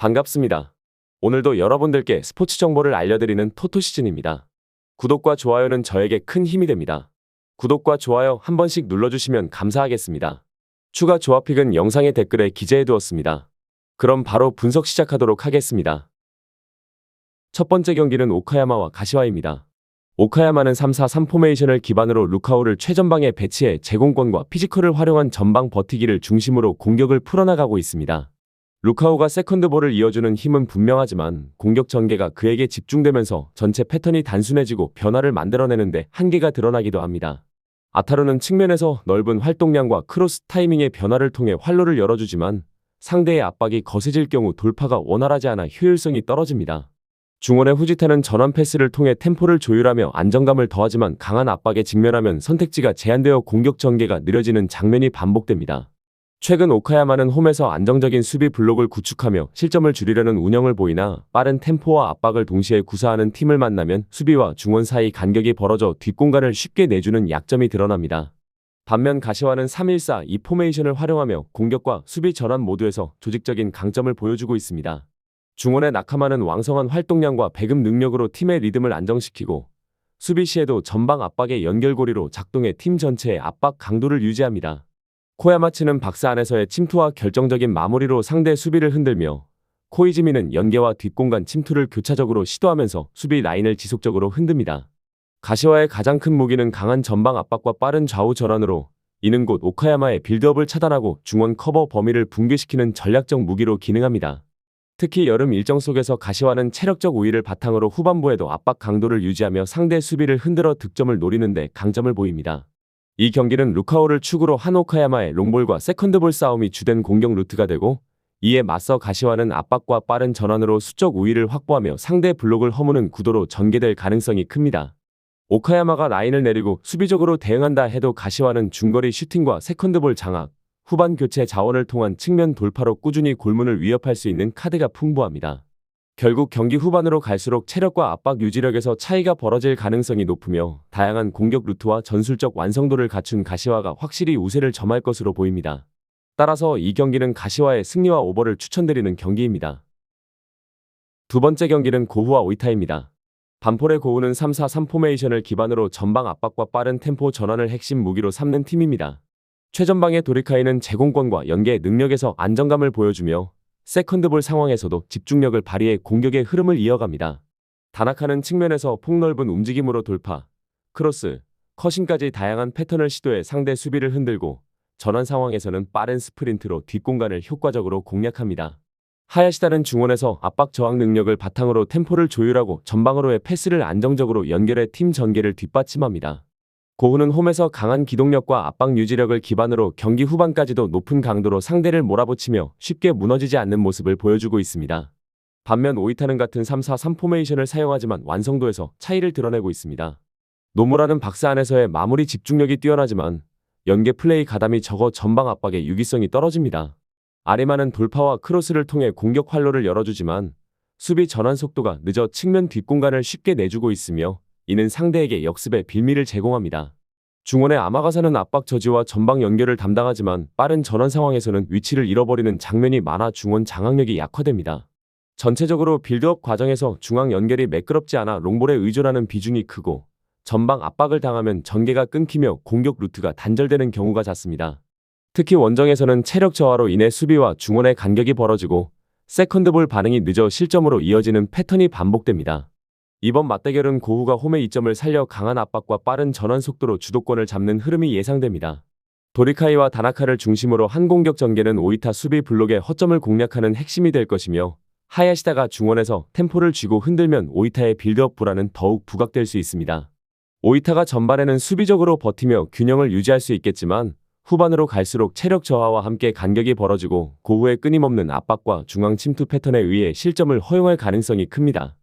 반갑습니다. 오늘도 여러분들께 스포츠 정보를 알려드리는 토토시즌입니다. 구독과 좋아요는 저에게 큰 힘이 됩니다. 구독과 좋아요 한 번씩 눌러주시면 감사하겠습니다. 추가 조합픽은 영상의 댓글에 기재해두었습니다. 그럼 바로 분석 시작하도록 하겠습니다. 첫 번째 경기는 오카야마와 가시와입니다. 오카야마는 3-4-3 포메이션을 기반으로 루카우를 최전방에 배치해 제공권과 피지컬을 활용한 전방 버티기를 중심으로 공격을 풀어나가고 있습니다. 루카우가 세컨드볼을 이어주는 힘은 분명하지만 공격 전개가 그에게 집중되면서 전체 패턴이 단순해지고 변화를 만들어내는데 한계가 드러나기도 합니다. 아타루는 측면에서 넓은 활동량과 크로스 타이밍의 변화를 통해 활로를 열어주지만 상대의 압박이 거세질 경우 돌파가 원활하지 않아 효율성이 떨어집니다. 중원의 후지타는 전환 패스를 통해 템포를 조율하며 안정감을 더하지만 강한 압박에 직면하면 선택지가 제한되어 공격 전개가 느려지는 장면이 반복됩니다. 최근 오카야마는 홈에서 안정적인 수비 블록을 구축하며 실점을 줄이려는 운영을 보이나 빠른 템포와 압박을 동시에 구사하는 팀을 만나면 수비와 중원 사이 간격이 벌어져 뒷공간을 쉽게 내주는 약점이 드러납니다. 반면 가시와는 3-1-4-2 포메이션을 활용하며 공격과 수비 전환 모두에서 조직적인 강점을 보여주고 있습니다. 중원의 나카마는 왕성한 활동량과 배급 능력으로 팀의 리듬을 안정시키고 수비 시에도 전방 압박의 연결고리로 작동해 팀 전체의 압박 강도를 유지합니다. 코야마츠는 박스 안에서의 침투와 결정적인 마무리로 상대 수비를 흔들며 코이즈미는 연계와 뒷공간 침투를 교차적으로 시도하면서 수비 라인을 지속적으로 흔듭니다. 가시와의 가장 큰 무기는 강한 전방 압박과 빠른 좌우 전환으로 이는 곧 오카야마의 빌드업을 차단하고 중원 커버 범위를 붕괴시키는 전략적 무기로 기능합니다. 특히 여름 일정 속에서 가시와는 체력적 우위를 바탕으로 후반부에도 압박 강도를 유지하며 상대 수비를 흔들어 득점을 노리는 데 강점을 보입니다. 이 경기는 루카우를 축으로 한 오카야마의 롱볼과 세컨드볼 싸움이 주된 공격 루트가 되고 이에 맞서 가시와는 압박과 빠른 전환으로 수적 우위를 확보하며 상대 블록을 허무는 구도로 전개될 가능성이 큽니다. 오카야마가 라인을 내리고 수비적으로 대응한다 해도 가시와는 중거리 슈팅과 세컨드볼 장악, 후반 교체 자원을 통한 측면 돌파로 꾸준히 골문을 위협할 수 있는 카드가 풍부합니다. 결국 경기 후반으로 갈수록 체력과 압박 유지력에서 차이가 벌어질 가능성이 높으며 다양한 공격 루트와 전술적 완성도를 갖춘 가시와가 확실히 우세를 점할 것으로 보입니다. 따라서 이 경기는 가시와의 승리와 오버를 추천드리는 경기입니다. 두 번째 경기는 고후와 오이타입니다. 반폴의 고후는 3-4-3 포메이션을 기반으로 전방 압박과 빠른 템포 전환을 핵심 무기로 삼는 팀입니다. 최전방의 도리카이는 제공권과 연계 능력에서 안정감을 보여주며 세컨드볼 상황에서도 집중력을 발휘해 공격의 흐름을 이어갑니다. 다나카는 측면에서 폭넓은 움직임으로 돌파, 크로스, 컷신까지 다양한 패턴을 시도해 상대 수비를 흔들고 전환 상황에서는 빠른 스프린트로 뒷공간을 효과적으로 공략합니다. 하야시다는 중원에서 압박 저항 능력을 바탕으로 템포를 조율하고 전방으로의 패스를 안정적으로 연결해 팀 전개를 뒷받침합니다. 고후는 홈에서 강한 기동력과 압박 유지력을 기반으로 경기 후반까지도 높은 강도로 상대를 몰아붙이며 쉽게 무너지지 않는 모습을 보여주고 있습니다. 반면 오이타는 같은 3-4-3 포메이션을 사용하지만 완성도에서 차이를 드러내고 있습니다. 노무라는 박스 안에서의 마무리 집중력이 뛰어나지만 연계 플레이 가담이 적어 전방 압박의 유기성이 떨어집니다. 아리마는 돌파와 크로스를 통해 공격 활로를 열어주지만 수비 전환 속도가 늦어 측면 뒷공간을 쉽게 내주고 있으며 이는 상대에게 역습의 빌미를 제공합니다. 중원의 아마가사는 압박 저지와 전방 연결을 담당하지만 빠른 전환 상황에서는 위치를 잃어버리는 장면이 많아 중원 장악력이 약화됩니다. 전체적으로 빌드업 과정에서 중앙 연결이 매끄럽지 않아 롱볼에 의존하는 비중이 크고 전방 압박을 당하면 전개가 끊기며 공격 루트가 단절되는 경우가 잦습니다. 특히 원정에서는 체력 저하로 인해 수비와 중원의 간격이 벌어지고 세컨드볼 반응이 늦어 실점으로 이어지는 패턴이 반복됩니다. 이번 맞대결은 고후가 홈의 이점을 살려 강한 압박과 빠른 전환 속도로 주도권을 잡는 흐름이 예상됩니다. 도리카이와 다나카를 중심으로 한 공격 전개는 오이타 수비 블록의 허점을 공략하는 핵심이 될 것이며 하야시다가 중원에서 템포를 쥐고 흔들면 오이타의 빌드업 불안은 더욱 부각될 수 있습니다. 오이타가 전반에는 수비적으로 버티며 균형을 유지할 수 있겠지만 후반으로 갈수록 체력 저하와 함께 간격이 벌어지고 고후의 끊임없는 압박과 중앙 침투 패턴에 의해 실점을 허용할 가능성이 큽니다.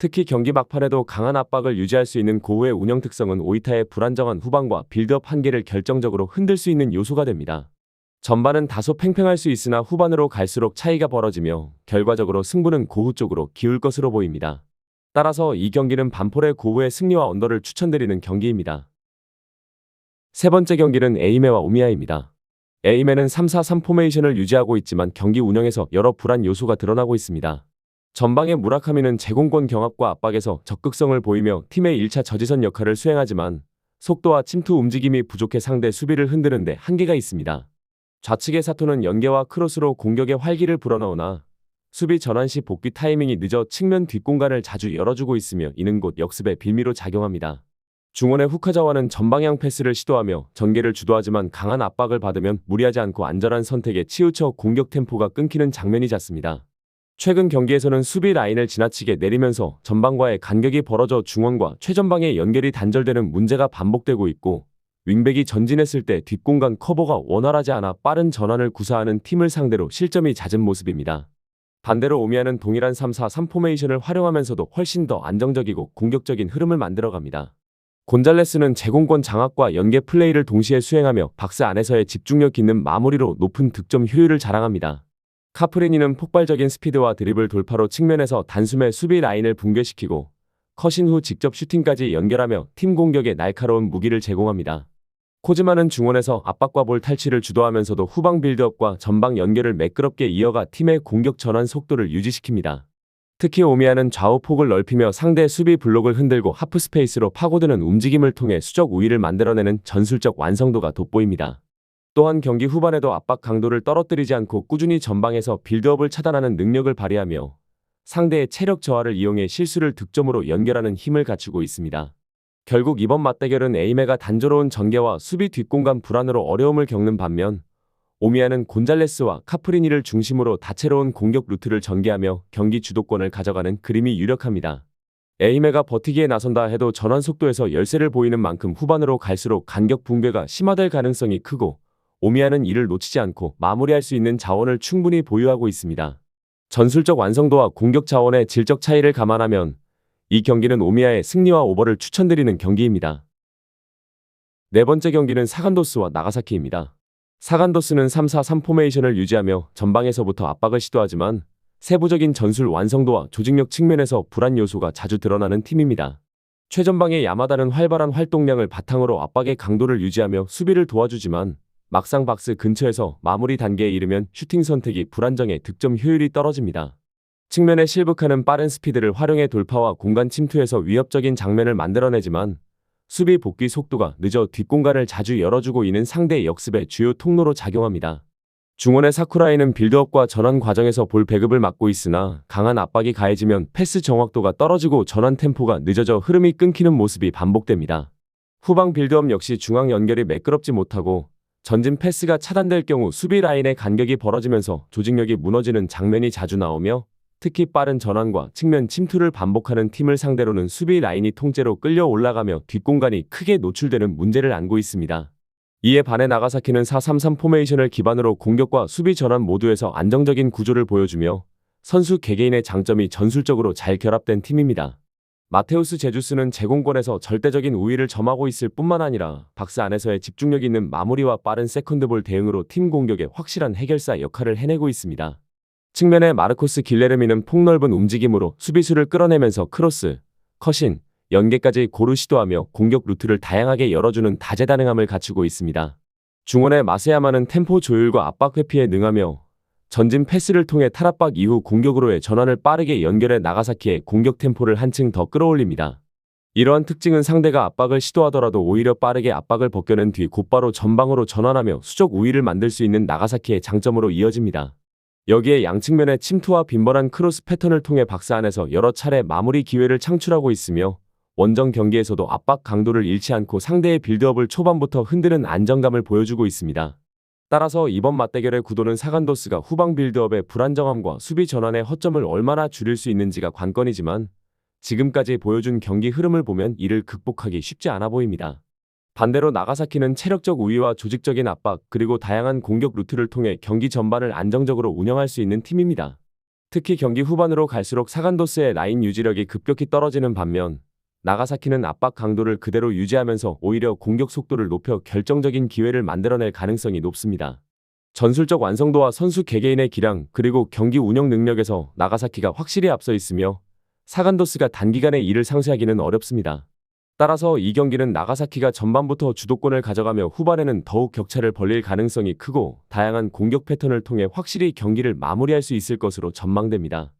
특히 경기 막판에도 강한 압박을 유지할 수 있는 고후의 운영 특성은 오이타의 불안정한 후반과 빌드업 한계를 결정적으로 흔들 수 있는 요소가 됩니다. 전반은 다소 팽팽할 수 있으나 후반으로 갈수록 차이가 벌어지며 결과적으로 승부는 고후 쪽으로 기울 것으로 보입니다. 따라서 이 경기는 반폴의 고후의 승리와 언더를 추천드리는 경기입니다. 세 번째 경기는 에이메와 오미야입니다. A맨은 3-4-3 포메이션을 유지하고 있지만 경기 운영에서 여러 불안 요소가 드러나고 있습니다. 전방의 무라카미는 제공권 경합과 압박에서 적극성을 보이며 팀의 1차 저지선 역할을 수행하지만 속도와 침투 움직임이 부족해 상대 수비를 흔드는 데 한계가 있습니다. 좌측의 사토는 연계와 크로스로 공격의 활기를 불어넣으나 수비 전환 시 복귀 타이밍이 늦어 측면 뒷공간을 자주 열어주고 있으며 이는 곧 역습의 빌미로 작용합니다. 중원의 후카자와는 전방향 패스를 시도하며 전개를 주도하지만 강한 압박을 받으면 무리하지 않고 안전한 선택에 치우쳐 공격 템포가 끊기는 장면이 잦습니다. 최근 경기에서는 수비 라인을 지나치게 내리면서 전방과의 간격이 벌어져 중원과 최전방의 연결이 단절되는 문제가 반복되고 있고 윙백이 전진했을 때 뒷공간 커버가 원활하지 않아 빠른 전환을 구사하는 팀을 상대로 실점이 잦은 모습입니다. 반대로 오미아는 동일한 3-4-3 포메이션을 활용하면서도 훨씬 더 안정적이고 공격적인 흐름을 만들어갑니다. 곤잘레스는 제공권 장악과 연계 플레이를 동시에 수행하며 박스 안에서의 집중력 있는 마무리로 높은 득점 효율을 자랑합니다. 카프리니는 폭발적인 스피드와 드리블 돌파로 측면에서 단숨에 수비 라인을 붕괴시키고 컷인 후 직접 슈팅까지 연결하며 팀 공격에 날카로운 무기를 제공합니다. 코즈마는 중원에서 압박과 볼 탈취를 주도하면서도 후방 빌드업과 전방 연결을 매끄럽게 이어가 팀의 공격 전환 속도를 유지시킵니다. 특히 오미아는 좌우 폭을 넓히며 상대 수비 블록을 흔들고 하프 스페이스로 파고드는 움직임을 통해 수적 우위를 만들어내는 전술적 완성도가 돋보입니다. 또한 경기 후반에도 압박 강도를 떨어뜨리지 않고 꾸준히 전방에서 빌드업을 차단하는 능력을 발휘하며 상대의 체력 저하를 이용해 실수를 득점으로 연결하는 힘을 갖추고 있습니다. 결국 이번 맞대결은 에이메가 단조로운 전개와 수비 뒷공간 불안으로 어려움을 겪는 반면 오미아는 곤잘레스와 카프리니를 중심으로 다채로운 공격 루트를 전개하며 경기 주도권을 가져가는 그림이 유력합니다. 에이메가 버티기에 나선다 해도 전환 속도에서 열세를 보이는 만큼 후반으로 갈수록 간격 붕괴가 심화될 가능성이 크고 오미아는 이를 놓치지 않고 마무리할 수 있는 자원을 충분히 보유하고 있습니다. 전술적 완성도와 공격 자원의 질적 차이를 감안하면 이 경기는 오미아의 승리와 오버를 추천드리는 경기입니다. 네 번째 경기는 사간도스와 나가사키입니다. 사간도스는 3-4-3 포메이션을 유지하며 전방에서부터 압박을 시도하지만 세부적인 전술 완성도와 조직력 측면에서 불안 요소가 자주 드러나는 팀입니다. 최전방의 야마다는 활발한 활동량을 바탕으로 압박의 강도를 유지하며 수비를 도와주지만 막상 박스 근처에서 마무리 단계에 이르면 슈팅 선택이 불안정해 득점 효율이 떨어집니다. 측면의 실브카는 빠른 스피드를 활용해 돌파와 공간 침투에서 위협적인 장면을 만들어내지만 수비 복귀 속도가 늦어 뒷공간을 자주 열어주고 이는 상대의 역습의 주요 통로로 작용합니다. 중원의 사쿠라이는 빌드업과 전환 과정에서 볼 배급을 맡고 있으나 강한 압박이 가해지면 패스 정확도가 떨어지고 전환 템포가 늦어져 흐름이 끊기는 모습이 반복됩니다. 후방 빌드업 역시 중앙 연결이 매끄럽지 못하고 전진 패스가 차단될 경우 수비 라인의 간격이 벌어지면서 조직력이 무너지는 장면이 자주 나오며 특히 빠른 전환과 측면 침투를 반복하는 팀을 상대로는 수비 라인이 통째로 끌려 올라가며 뒷공간이 크게 노출되는 문제를 안고 있습니다. 이에 반해 나가사키는 4-3-3 포메이션을 기반으로 공격과 수비 전환 모두에서 안정적인 구조를 보여주며 선수 개개인의 장점이 전술적으로 잘 결합된 팀입니다. 마테우스 제주스는 제공권에서 절대적인 우위를 점하고 있을 뿐만 아니라 박스 안에서의 집중력 있는 마무리와 빠른 세컨드볼 대응으로 팀 공격의 확실한 해결사 역할을 해내고 있습니다. 측면의 마르코스 길레르미는 폭넓은 움직임으로 수비수를 끌어내면서 크로스, 컷인, 연계까지 고루 시도하며 공격 루트를 다양하게 열어주는 다재다능함을 갖추고 있습니다. 중원의 마세야마는 템포 조율과 압박 회피에 능하며 전진 패스를 통해 탈압박 이후 공격으로의 전환을 빠르게 연결해 나가사키의 공격 템포를 한층 더 끌어올립니다. 이러한 특징은 상대가 압박을 시도하더라도 오히려 빠르게 압박을 벗겨낸 뒤 곧바로 전방으로 전환하며 수적 우위를 만들 수 있는 나가사키의 장점으로 이어집니다. 여기에 양측면의 침투와 빈번한 크로스 패턴을 통해 박스 안에서 여러 차례 마무리 기회를 창출하고 있으며 원정 경기에서도 압박 강도를 잃지 않고 상대의 빌드업을 초반부터 흔드는 안정감을 보여주고 있습니다. 따라서 이번 맞대결의 구도는 사간도스가 후방 빌드업의 불안정함과 수비 전환의 허점을 얼마나 줄일 수 있는지가 관건이지만 지금까지 보여준 경기 흐름을 보면 이를 극복하기 쉽지 않아 보입니다. 반대로 나가사키는 체력적 우위와 조직적인 압박 그리고 다양한 공격 루트를 통해 경기 전반을 안정적으로 운영할 수 있는 팀입니다. 특히 경기 후반으로 갈수록 사간도스의 라인 유지력이 급격히 떨어지는 반면 나가사키는 압박 강도를 그대로 유지하면서 오히려 공격 속도를 높여 결정적인 기회를 만들어낼 가능성이 높습니다. 전술적 완성도와 선수 개개인의 기량 그리고 경기 운영 능력에서 나가사키가 확실히 앞서 있으며 사간도스가 단기간에 이를 상쇄하기는 어렵습니다. 따라서 이 경기는 나가사키가 전반부터 주도권을 가져가며 후반에는 더욱 격차를 벌릴 가능성이 크고 다양한 공격 패턴을 통해 확실히 경기를 마무리할 수 있을 것으로 전망됩니다.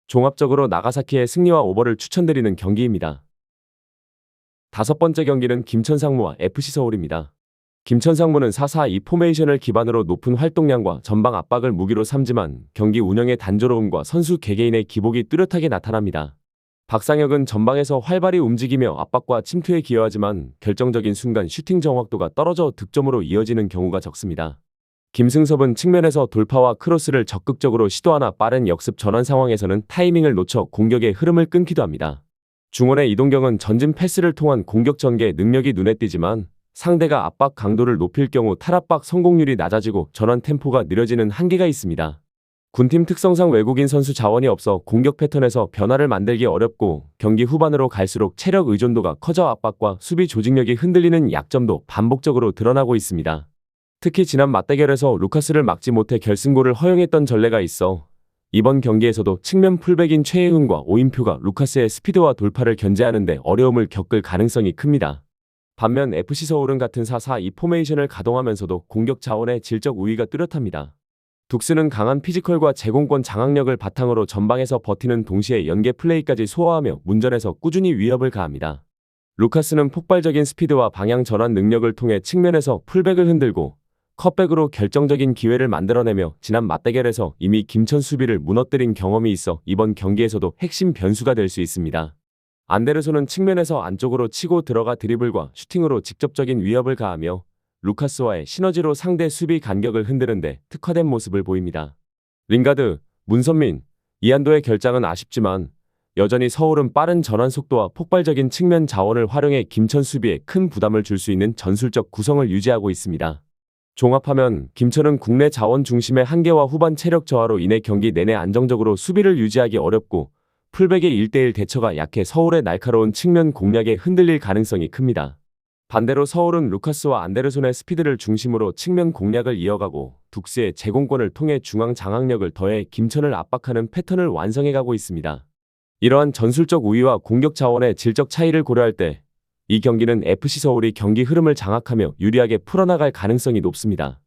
종합적으로 나가사키의 승리와 오버를 추천드리는 경기입니다. 다섯 번째 경기는 김천상무와 FC서울입니다. 김천상무는 4-4-2 포메이션을 기반으로 높은 활동량과 전방 압박을 무기로 삼지만 경기 운영의 단조로움과 선수 개개인의 기복이 뚜렷하게 나타납니다. 박상혁은 전방에서 활발히 움직이며 압박과 침투에 기여하지만 결정적인 순간 슈팅 정확도가 떨어져 득점으로 이어지는 경우가 적습니다. 김승섭은 측면에서 돌파와 크로스를 적극적으로 시도하나 빠른 역습 전환 상황에서는 타이밍을 놓쳐 공격의 흐름을 끊기도 합니다. 중원의 이동경은 전진 패스를 통한 공격 전개 능력이 눈에 띄지만 상대가 압박 강도를 높일 경우 탈압박 성공률이 낮아지고 전환 템포가 느려지는 한계가 있습니다. 군팀 특성상 외국인 선수 자원이 없어 공격 패턴에서 변화를 만들기 어렵고 경기 후반으로 갈수록 체력 의존도가 커져 압박과 수비 조직력이 흔들리는 약점도 반복적으로 드러나고 있습니다. 특히 지난 맞대결에서 루카스를 막지 못해 결승골을 허용했던 전례가 있어 이번 경기에서도 측면 풀백인 최혜훈과 오인표가 루카스의 스피드와 돌파를 견제하는 데 어려움을 겪을 가능성이 큽니다. 반면 FC서울은 같은 4-4-2 포메이션을 가동하면서도 공격 자원의 질적 우위가 뚜렷합니다. 둑스는 강한 피지컬과 제공권 장악력을 바탕으로 전방에서 버티는 동시에 연계 플레이까지 소화하며 문전에서 꾸준히 위협을 가합니다. 루카스는 폭발적인 스피드와 방향 전환 능력을 통해 측면에서 풀백을 흔들고 컷백으로 결정적인 기회를 만들어내며 지난 맞대결에서 이미 김천 수비를 무너뜨린 경험이 있어 이번 경기에서도 핵심 변수가 될 수 있습니다. 안데르손은 측면에서 안쪽으로 치고 들어가 드리블과 슈팅으로 직접적인 위협을 가하며 루카스와의 시너지로 상대 수비 간격을 흔드는데 특화된 모습을 보입니다. 링가드, 문선민, 이한도의 결장은 아쉽지만 여전히 서울은 빠른 전환 속도와 폭발적인 측면 자원을 활용해 김천 수비에 큰 부담을 줄 수 있는 전술적 구성을 유지하고 있습니다. 종합하면 김천은 국내 자원 중심의 한계와 후반 체력 저하로 인해 경기 내내 안정적으로 수비를 유지하기 어렵고 풀백의 1대1 대처가 약해 서울의 날카로운 측면 공략에 흔들릴 가능성이 큽니다. 반대로 서울은 루카스와 안데르손의 스피드를 중심으로 측면 공략을 이어가고 둑스의 제공권을 통해 중앙 장악력을 더해 김천을 압박하는 패턴을 완성해가고 있습니다. 이러한 전술적 우위와 공격 자원의 질적 차이를 고려할 때 이 경기는 FC서울이 경기 흐름을 장악하며 유리하게 풀어나갈 가능성이 높습니다.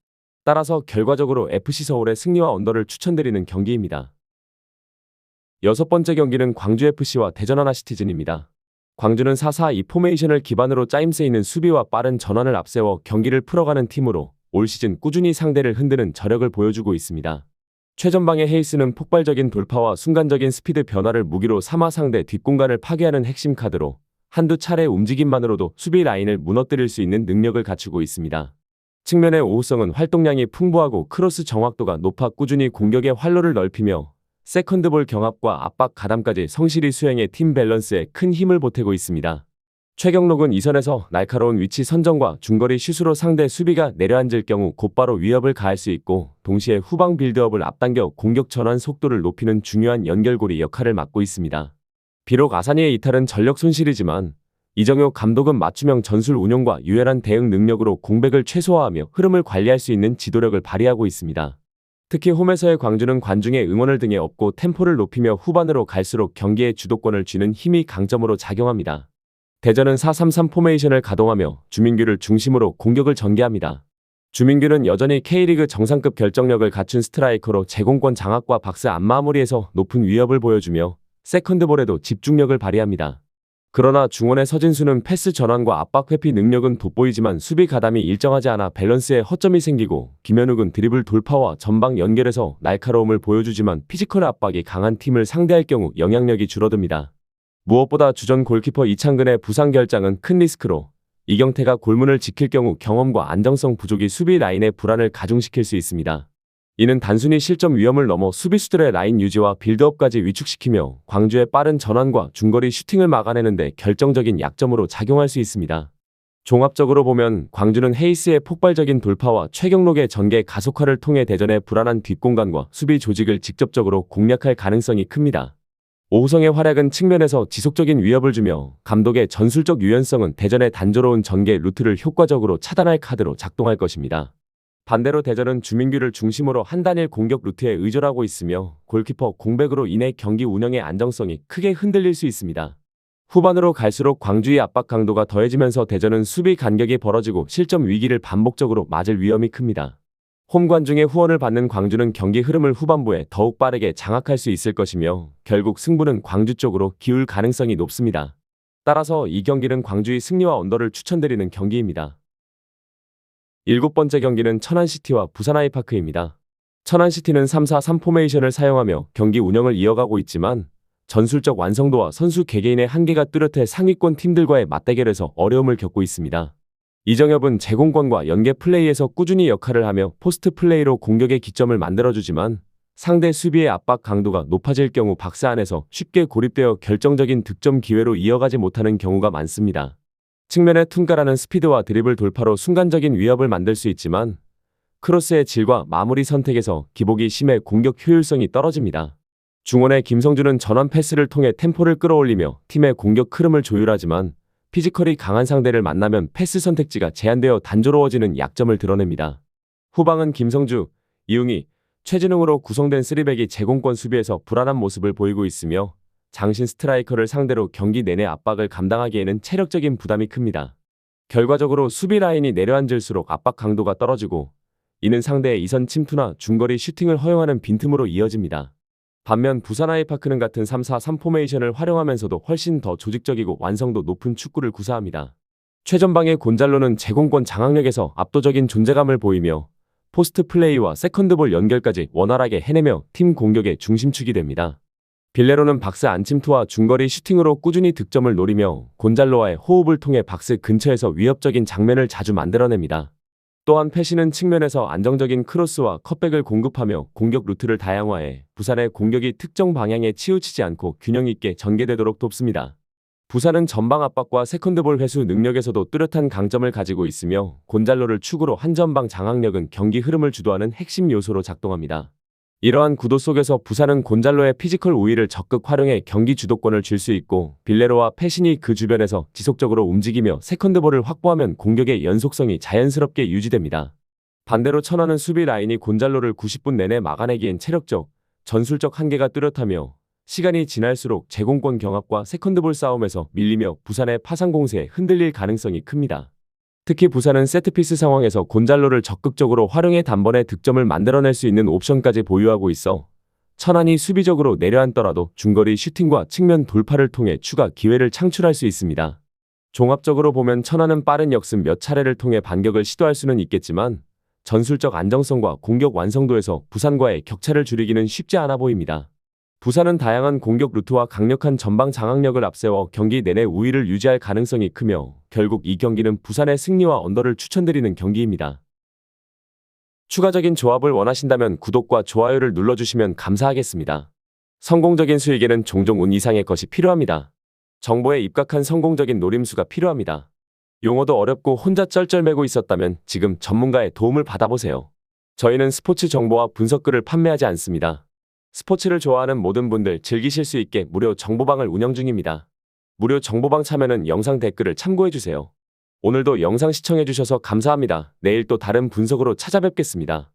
따라서 결과적으로 FC서울의 승리와 언더를 추천드리는 경기입니다. 여섯 번째 경기는 광주FC와 대전하나시티즌입니다. 광주는 4-4-2 포메이션을 기반으로 짜임새 있는 수비와 빠른 전환을 앞세워 경기를 풀어가는 팀으로 올 시즌 꾸준히 상대를 흔드는 저력을 보여주고 있습니다. 최전방의 헤이스는 폭발적인 돌파와 순간적인 스피드 변화를 무기로 삼아 상대 뒷공간을 파괴하는 핵심 카드로 한두 차례 움직임만으로도 수비 라인을 무너뜨릴 수 있는 능력을 갖추고 있습니다. 측면의 오후성은 활동량이 풍부하고 크로스 정확도가 높아 꾸준히 공격의 활로를 넓히며 세컨드볼 경합과 압박 가담까지 성실히 수행해 팀 밸런스에 큰 힘을 보태고 있습니다. 최경록은 이선에서 날카로운 위치 선정과 중거리 슛으로 상대 수비가 내려앉을 경우 곧바로 위협을 가할 수 있고 동시에 후방 빌드업을 앞당겨 공격 전환 속도를 높이는 중요한 연결고리 역할을 맡고 있습니다. 비록 아사니의 이탈은 전력 손실이지만 이정효 감독은 맞춤형 전술 운용과 유연한 대응 능력으로 공백을 최소화하며 흐름을 관리할 수 있는 지도력을 발휘하고 있습니다. 특히 홈에서의 광주는 관중의 응원을 등에 업고 템포를 높이며 후반으로 갈수록 경기의 주도권을 쥐는 힘이 강점으로 작용합니다. 대전은 4-3-3 포메이션을 가동하며 주민규를 중심으로 공격을 전개합니다. 주민규는 여전히 K리그 정상급 결정력을 갖춘 스트라이커로 제공권 장악과 박스 안마무리에서 높은 위협을 보여주며 세컨드볼에도 집중력을 발휘합니다. 그러나 중원의 서진수는 패스 전환과 압박 회피 능력은 돋보이지만 수비 가담이 일정하지 않아 밸런스에 허점이 생기고 김현욱은 드리블 돌파와 전방 연결에서 날카로움을 보여주지만 피지컬 압박이 강한 팀을 상대할 경우 영향력이 줄어듭니다. 무엇보다 주전 골키퍼 이창근의 부상 결장은 큰 리스크로 이경태가 골문을 지킬 경우 경험과 안정성 부족이 수비 라인의 불안을 가중시킬 수 있습니다. 이는 단순히 실점 위험을 넘어 수비수들의 라인 유지와 빌드업까지 위축시키며 광주의 빠른 전환과 중거리 슈팅을 막아내는 데 결정적인 약점으로 작용할 수 있습니다. 종합적으로 보면 광주는 헤이스의 폭발적인 돌파와 최경록의 전개 가속화를 통해 대전의 불안한 뒷공간과 수비 조직을 직접적으로 공략할 가능성이 큽니다. 오후성의 활약은 측면에서 지속적인 위협을 주며 감독의 전술적 유연성은 대전의 단조로운 전개 루트를 효과적으로 차단할 카드로 작동할 것입니다. 반대로 대전은 주민규를 중심으로 한 단일 공격 루트에 의존하고 있으며 골키퍼 공백으로 인해 경기 운영의 안정성이 크게 흔들릴 수 있습니다. 후반으로 갈수록 광주의 압박 강도가 더해지면서 대전은 수비 간격이 벌어지고 실점 위기를 반복적으로 맞을 위험이 큽니다. 홈 관중의 후원을 받는 광주는 경기 흐름을 후반부에 더욱 빠르게 장악할 수 있을 것이며 결국 승부는 광주 쪽으로 기울 가능성이 높습니다. 따라서 이 경기는 광주의 승리와 언더를 추천드리는 경기입니다. 7번째 경기는 천안시티와 부산 아이파크입니다. 천안시티는 3-4-3 포메이션을 사용하며 경기 운영을 이어가고 있지만 전술적 완성도와 선수 개개인의 한계가 뚜렷해 상위권 팀들과의 맞대결에서 어려움을 겪고 있습니다. 이정엽은 제공권과 연계 플레이에서 꾸준히 역할을 하며 포스트 플레이로 공격의 기점을 만들어주지만 상대 수비의 압박 강도가 높아질 경우 박스 안에서 쉽게 고립되어 결정적인 득점 기회로 이어가지 못하는 경우가 많습니다. 측면에 퉁가라는 스피드와 드리블 돌파로 순간적인 위협을 만들 수 있지만 크로스의 질과 마무리 선택에서 기복이 심해 공격 효율성이 떨어집니다. 중원의 김성주는 전환 패스를 통해 템포를 끌어올리며 팀의 공격 흐름을 조율하지만 피지컬이 강한 상대를 만나면 패스 선택지가 제한되어 단조로워지는 약점을 드러냅니다. 후방은 김성주, 이웅희, 최진웅으로 구성된 3백이 제공권 수비에서 불안한 모습을 보이고 있으며 장신 스트라이커를 상대로 경기 내내 압박을 감당하기에는 체력적인 부담이 큽니다. 결과적으로 수비 라인이 내려앉을수록 압박 강도가 떨어지고 이는 상대의 이선 침투나 중거리 슈팅을 허용하는 빈틈으로 이어집니다. 반면 부산 아이파크는 같은 3-4-3 포메이션을 활용하면서도 훨씬 더 조직적이고 완성도 높은 축구를 구사합니다. 최전방의 곤잘로는 제공권 장악력에서 압도적인 존재감을 보이며 포스트 플레이와 세컨드볼 연결까지 원활하게 해내며 팀 공격의 중심축이 됩니다. 빌레로는 박스 안침투와 중거리 슈팅으로 꾸준히 득점을 노리며 곤잘로와의 호흡을 통해 박스 근처에서 위협적인 장면을 자주 만들어냅니다. 또한 패시는 측면에서 안정적인 크로스와 컷백을 공급하며 공격 루트를 다양화해 부산의 공격이 특정 방향에 치우치지 않고 균형 있게 전개되도록 돕습니다. 부산은 전방 압박과 세컨드볼 회수 능력에서도 뚜렷한 강점을 가지고 있으며 곤잘로를 축으로 한 전방 장악력은 경기 흐름을 주도하는 핵심 요소로 작동합니다. 이러한 구도 속에서 부산은 곤잘로의 피지컬 우위를 적극 활용해 경기 주도권을 줄 수 있고 빌레로와 패신이 그 주변에서 지속적으로 움직이며 세컨드볼을 확보하면 공격의 연속성이 자연스럽게 유지됩니다. 반대로 천안은 수비 라인이 곤잘로를 90분 내내 막아내기엔 체력적, 전술적 한계가 뚜렷하며 시간이 지날수록 제공권 경합과 세컨드볼 싸움에서 밀리며 부산의 파상 공세에 흔들릴 가능성이 큽니다. 특히 부산은 세트피스 상황에서 곤잘로를 적극적으로 활용해 단번에 득점을 만들어낼 수 있는 옵션까지 보유하고 있어 천안이 수비적으로 내려앉더라도 중거리 슈팅과 측면 돌파를 통해 추가 기회를 창출할 수 있습니다. 종합적으로 보면 천안은 빠른 역습 몇 차례를 통해 반격을 시도할 수는 있겠지만 전술적 안정성과 공격 완성도에서 부산과의 격차를 줄이기는 쉽지 않아 보입니다. 부산은 다양한 공격 루트와 강력한 전방 장악력을 앞세워 경기 내내 우위를 유지할 가능성이 크며 결국 이 경기는 부산의 승리와 언더를 추천드리는 경기입니다. 추가적인 조합을 원하신다면 구독과 좋아요를 눌러주시면 감사하겠습니다. 성공적인 수익에는 종종 운 이상의 것이 필요합니다. 정보에 입각한 성공적인 노림수가 필요합니다. 용어도 어렵고 혼자 쩔쩔매고 있었다면 지금 전문가의 도움을 받아보세요. 저희는 스포츠 정보와 분석글을 판매하지 않습니다. 스포츠를 좋아하는 모든 분들 즐기실 수 있게 무료 정보방을 운영 중입니다. 무료 정보방 참여는 영상 댓글을 참고해주세요. 오늘도 영상 시청해주셔서 감사합니다. 내일 또 다른 분석으로 찾아뵙겠습니다.